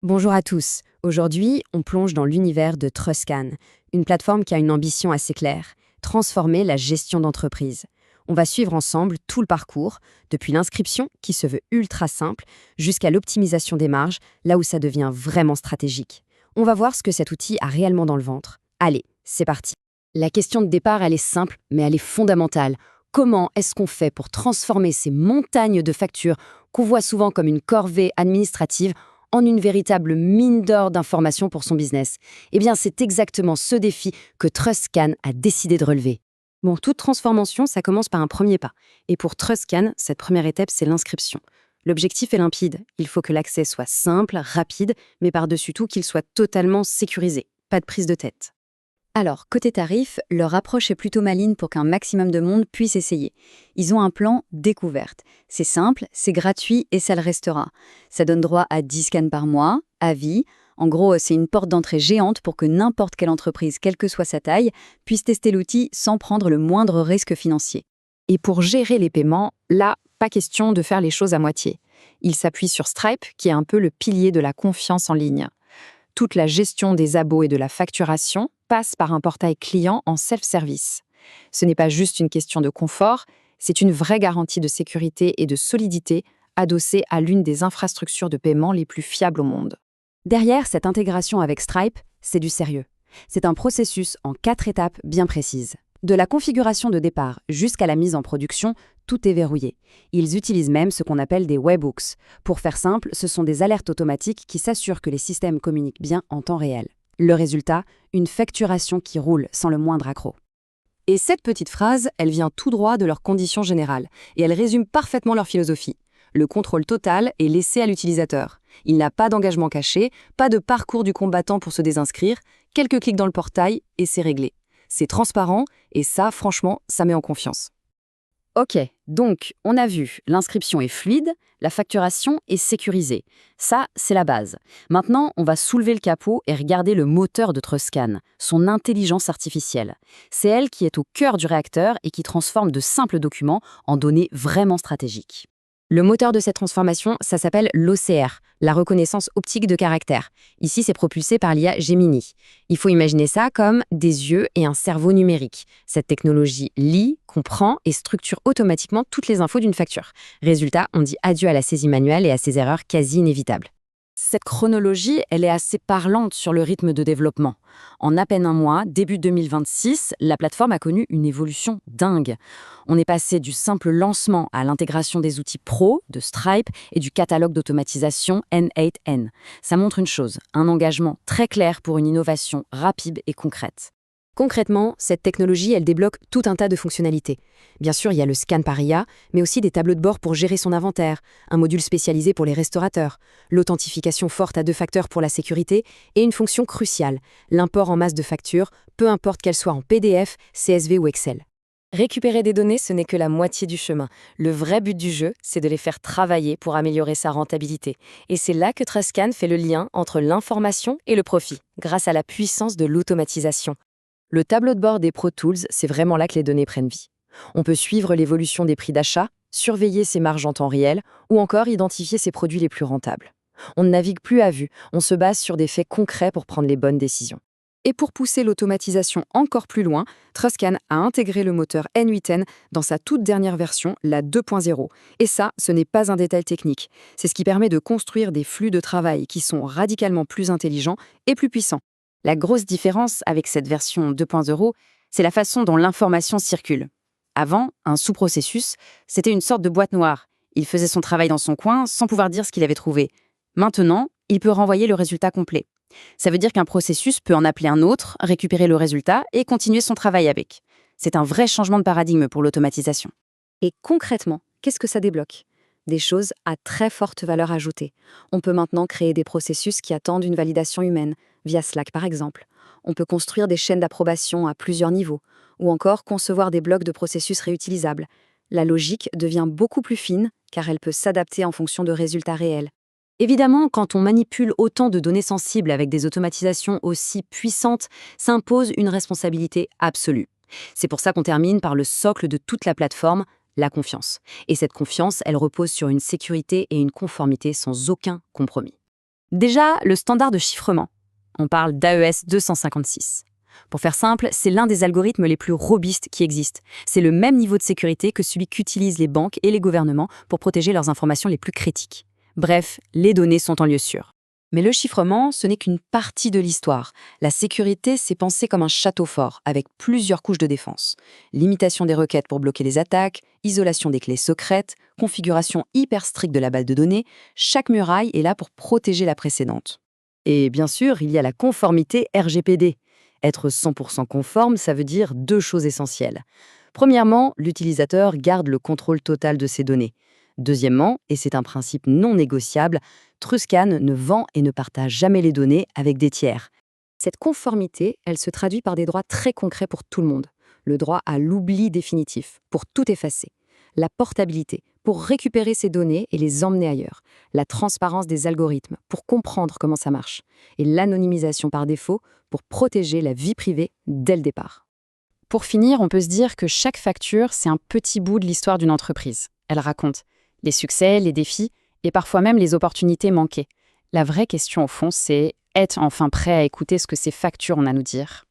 Bonjour à tous. Aujourd'hui, on plonge dans l'univers de Trustcan, une plateforme qui a une ambition assez claire, transformer la gestion d'entreprise. On va suivre ensemble tout le parcours, depuis l'inscription, qui se veut ultra simple, jusqu'à l'optimisation des marges, là où ça devient vraiment stratégique. On va voir ce que cet outil a réellement dans le ventre. Allez, c'est parti. La question de départ, elle est simple, mais elle est fondamentale. Comment est-ce qu'on fait pour transformer ces montagnes de factures qu'on voit souvent comme une corvée administrative en une véritable mine d'or d'informations pour son business? Eh bien, c'est exactement ce défi que TrustScan a décidé de relever. Bon, toute transformation, ça commence par un premier pas. Et pour TrustScan, cette première étape, c'est l'inscription. L'objectif est limpide. Il faut que l'accès soit simple, rapide, mais par-dessus tout qu'il soit totalement sécurisé. Pas de prise de tête. Alors, côté tarif, leur approche est plutôt maligne pour qu'un maximum de monde puisse essayer. Ils ont un plan découverte. C'est simple, c'est gratuit et ça le restera. Ça donne droit à 10 scans par mois, à vie. En gros, c'est une porte d'entrée géante pour que n'importe quelle entreprise, quelle que soit sa taille, puisse tester l'outil sans prendre le moindre risque financier. Et pour gérer les paiements, là, pas question de faire les choses à moitié. Ils s'appuient sur Stripe, qui est un peu le pilier de la confiance en ligne. Toute la gestion des abos et de la facturation passe par un portail client en self-service. Ce n'est pas juste une question de confort, c'est une vraie garantie de sécurité et de solidité adossée à l'une des infrastructures de paiement les plus fiables au monde. Derrière cette intégration avec Stripe, c'est du sérieux. C'est un processus en 4 étapes bien précises. De la configuration de départ jusqu'à la mise en production, tout est verrouillé. Ils utilisent même ce qu'on appelle des webhooks. Pour faire simple, ce sont des alertes automatiques qui s'assurent que les systèmes communiquent bien en temps réel. Le résultat, une facturation qui roule sans le moindre accroc. Et cette petite phrase, elle vient tout droit de leurs conditions générales, et elle résume parfaitement leur philosophie. Le contrôle total est laissé à l'utilisateur. Il n'a pas d'engagement caché, pas de parcours du combattant pour se désinscrire, quelques clics dans le portail et c'est réglé. C'est transparent et ça, franchement, ça met en confiance. Ok, donc on a vu, l'inscription est fluide, la facturation est sécurisée. Ça, c'est la base. Maintenant, on va soulever le capot et regarder le moteur de TrustScan, son intelligence artificielle. C'est elle qui est au cœur du réacteur et qui transforme de simples documents en données vraiment stratégiques. Le moteur de cette transformation, ça s'appelle l'OCR, la reconnaissance optique de caractère. Ici, c'est propulsé par l'IA Gemini. Il faut imaginer ça comme des yeux et un cerveau numérique. Cette technologie lit, comprend et structure automatiquement toutes les infos d'une facture. Résultat, on dit adieu à la saisie manuelle et à ses erreurs quasi inévitables. Cette chronologie, elle est assez parlante sur le rythme de développement. En à peine un mois, début 2026, la plateforme a connu une évolution dingue. On est passé du simple lancement à l'intégration des outils pro de Stripe et du catalogue d'automatisation N8N. Ça montre une chose, un engagement très clair pour une innovation rapide et concrète. Concrètement, cette technologie, elle débloque tout un tas de fonctionnalités. Bien sûr, il y a le scan par IA, mais aussi des tableaux de bord pour gérer son inventaire, un module spécialisé pour les restaurateurs, l'authentification forte à 2 facteurs pour la sécurité et une fonction cruciale, l'import en masse de factures, peu importe qu'elles soient en PDF, CSV ou Excel. Récupérer des données, ce n'est que la moitié du chemin. Le vrai but du jeu, c'est de les faire travailler pour améliorer sa rentabilité. Et c'est là que TrustScan fait le lien entre l'information et le profit, grâce à la puissance de l'automatisation. Le tableau de bord des Pro Tools, c'est vraiment là que les données prennent vie. On peut suivre l'évolution des prix d'achat, surveiller ses marges en temps réel ou encore identifier ses produits les plus rentables. On ne navigue plus à vue, on se base sur des faits concrets pour prendre les bonnes décisions. Et pour pousser l'automatisation encore plus loin, TrustScan a intégré le moteur N8N dans sa toute dernière version, la 2.0. Et ça, ce n'est pas un détail technique. C'est ce qui permet de construire des flux de travail qui sont radicalement plus intelligents et plus puissants. La grosse différence avec cette version 2.0, c'est la façon dont l'information circule. Avant, un sous-processus, c'était une sorte de boîte noire. Il faisait son travail dans son coin sans pouvoir dire ce qu'il avait trouvé. Maintenant, il peut renvoyer le résultat complet. Ça veut dire qu'un processus peut en appeler un autre, récupérer le résultat et continuer son travail avec. C'est un vrai changement de paradigme pour l'automatisation. Et concrètement, qu'est-ce que ça débloque ? Des choses à très forte valeur ajoutée. On peut maintenant créer des processus qui attendent une validation humaine, via Slack par exemple. On peut construire des chaînes d'approbation à plusieurs niveaux, ou encore concevoir des blocs de processus réutilisables. La logique devient beaucoup plus fine, car elle peut s'adapter en fonction de résultats réels. Évidemment, quand on manipule autant de données sensibles avec des automatisations aussi puissantes, ça impose une responsabilité absolue. C'est pour ça qu'on termine par le socle de toute la plateforme, la confiance. Et cette confiance, elle repose sur une sécurité et une conformité sans aucun compromis. Déjà, le standard de chiffrement. On parle d'AES 256. Pour faire simple, c'est l'un des algorithmes les plus robustes qui existent. C'est le même niveau de sécurité que celui qu'utilisent les banques et les gouvernements pour protéger leurs informations les plus critiques. Bref, les données sont en lieu sûr. Mais le chiffrement, ce n'est qu'une partie de l'histoire. La sécurité, c'est pensé comme un château fort, avec plusieurs couches de défense. Limitation des requêtes pour bloquer les attaques, isolation des clés secrètes, configuration hyper stricte de la base de données, chaque muraille est là pour protéger la précédente. Et bien sûr, il y a la conformité RGPD. Être 100% conforme, ça veut dire deux choses essentielles. Premièrement, l'utilisateur garde le contrôle total de ses données. Deuxièmement, et c'est un principe non négociable, Truscan ne vend et ne partage jamais les données avec des tiers. Cette conformité, elle se traduit par des droits très concrets pour tout le monde. Le droit à l'oubli définitif, pour tout effacer. La portabilité, pour récupérer ces données et les emmener ailleurs. La transparence des algorithmes, pour comprendre comment ça marche. Et l'anonymisation par défaut, pour protéger la vie privée dès le départ. Pour finir, on peut se dire que chaque facture, c'est un petit bout de l'histoire d'une entreprise. Elle raconte les succès, les défis et parfois même les opportunités manquées. La vraie question au fond, c'est être enfin prêt à écouter ce que ces factures ont à nous dire.